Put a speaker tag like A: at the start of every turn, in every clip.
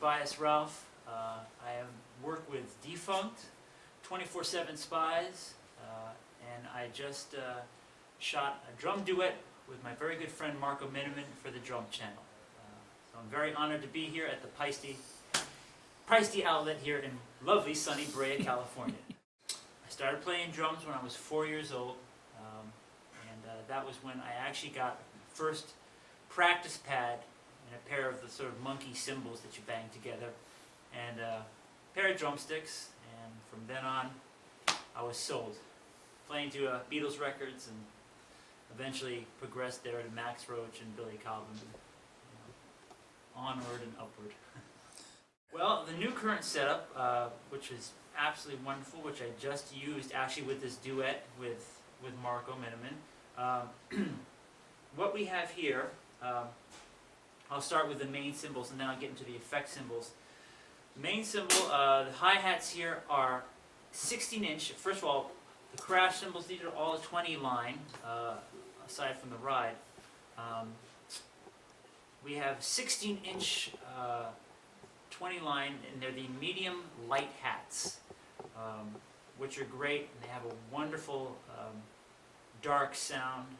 A: Tobias Ralph. I work with Defunct, 24/7 Spies, and I just shot a drum duet with my very good friend Marco Miniman for the Drum Channel. So I'm very honored to be here at the Paiste outlet here in lovely sunny Brea, California. I started playing drums when I was 4 years old, and that was when I actually got first practice pad and a pair of the sort of monkey cymbals that you bang together, and a pair of drumsticks, and from then on I was sold. Playing to Beatles records, and eventually progressed there to Max Roach and Billy Cobham, onward and upward. Well, the new current setup, which is absolutely wonderful, which I just used actually with this duet with Marco Miniman. What we have here, I'll start with the main cymbals and then I'll get into the effect cymbals. The main cymbal, the hi-hats here are 16-inch. First of all, the crash cymbals, these are all a 20 line, aside from the ride. We have 16-inch 20 line, and they're the medium light hats, which are great, and they have a wonderful dark sound.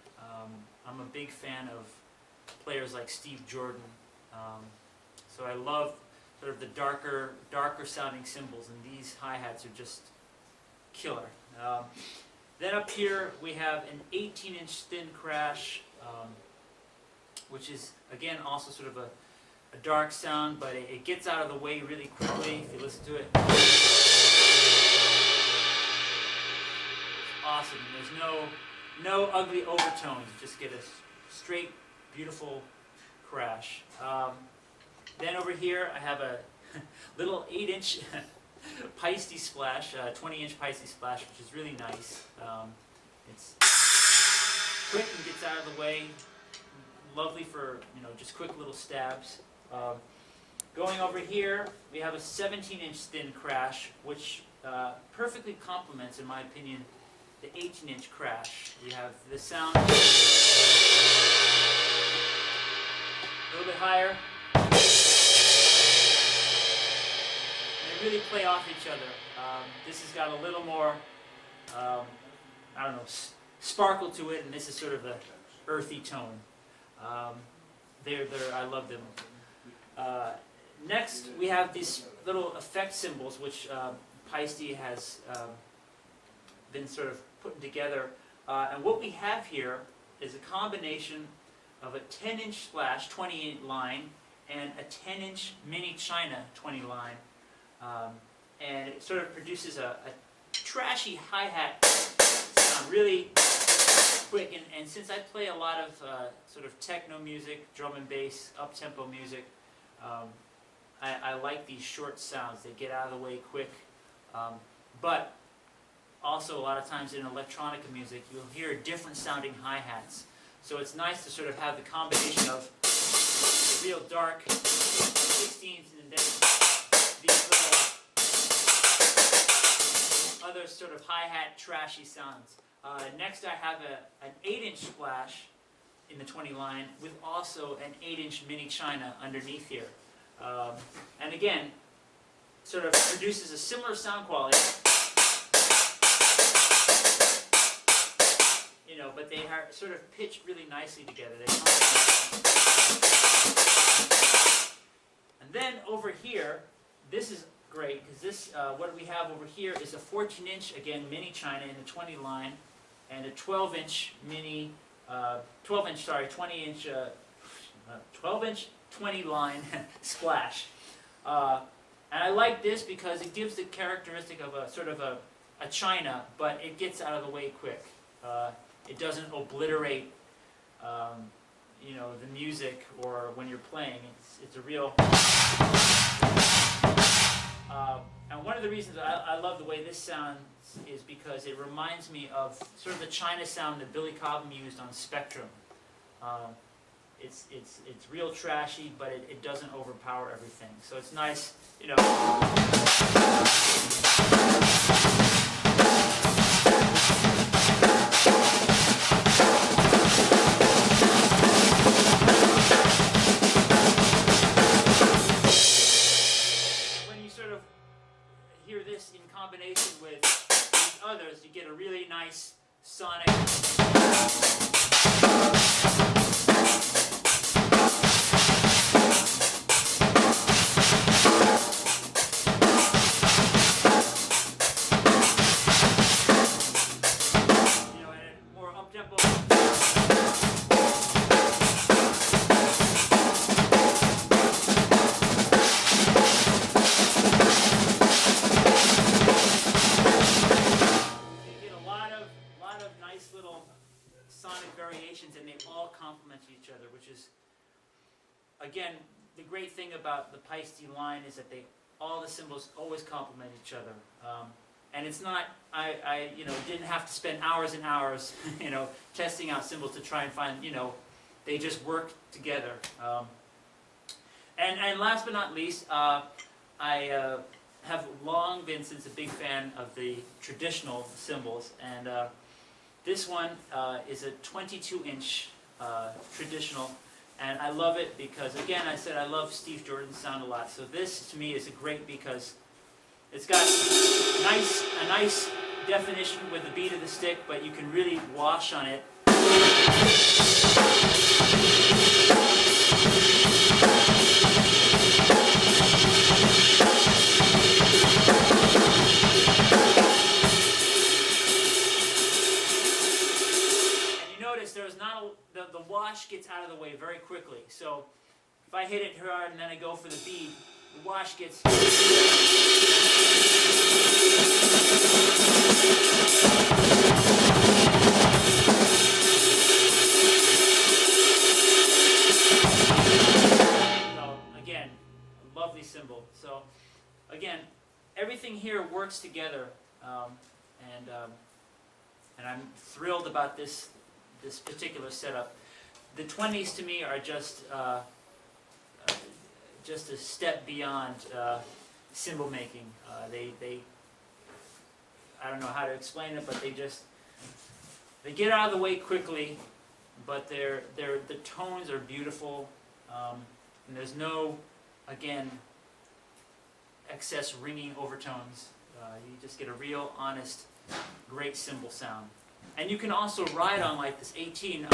A: I'm a big fan of players like Steve Jordan, so I love sort of the darker sounding cymbals, and these hi-hats are just killer. Then up here we have an 18-inch thin crash, which is again also sort of a dark sound, but it gets out of the way really quickly if you listen to it. It's awesome. There's no ugly overtones. You just get a straight, beautiful crash. Then over here I have a little 8-inch Paiste splash, 20-inch Paiste splash, which is really nice. It's quick and gets out of the way. Lovely for just quick little stabs. Going over here, we have a 17-inch thin crash, which perfectly complements, in my opinion, the 18-inch crash. We have the sound a little bit higher. They really play off each other. This has got a little more, I don't know, sparkle to it, and this is sort of the earthy tone. I love them. Next, we have these little effect cymbals, which Paiste has been sort of putting together. And what we have here is a combination of a 10-inch splash, 20 line, and a 10-inch mini China 20 line. And it sort of produces a trashy hi-hat sound, really quick. And since I play a lot of sort of techno music, drum and bass, up-tempo music, I like these short sounds. They get out of the way quick. But also a lot of times in electronica music, you'll hear different sounding hi-hats. So it's nice to sort of have the combination of the real dark 16ths and then these little other sort of hi-hat trashy sounds. Next I have an 8-inch splash in the 20 line with also an 8-inch mini China underneath here. And again, sort of produces a similar sound quality, but they are sort of pitched really nicely together. And then over here, this is great, because this, what we have over here is a 14-inch, again, mini China in the 20 line, and a 12-inch mini, 20-inch 20 line splash. And I like this because it gives the characteristic of a sort of a China, but it gets out of the way quick. It doesn't obliterate, the music or when you're playing. It's a real. And one of the reasons I love the way this sounds is because it reminds me of sort of the China sound that Billy Cobham used on Spectrum. It's real trashy, but it doesn't overpower everything. So it's nice, hear this in combination with these others, you get a really nice sonic. And they all complement each other, which is, again, the great thing about the Paiste line is that all the cymbals always complement each other. And it's not, I didn't have to spend hours and hours, testing out cymbals to try and find, they just work together. And last but not least, I have long been since a big fan of the traditional cymbals, and this one is a 22-inch traditional, and I love it because, again, I said I love Steve Jordan's sound a lot. So this, to me, is great because it's got a nice definition with the beat of the stick, but you can really wash on it. The wash gets out of the way very quickly. So if I hit it hard and then I go for the beat, the wash gets... So again, a lovely cymbal. So again, everything here works together, and I'm thrilled about this particular setup. The 20s to me are just a step beyond cymbal making. They I don't know how to explain it, but they get out of the way quickly, but the tones are beautiful, and there's no, again, excess ringing overtones. You just get a real honest, great cymbal sound. And you can also ride on like this 18.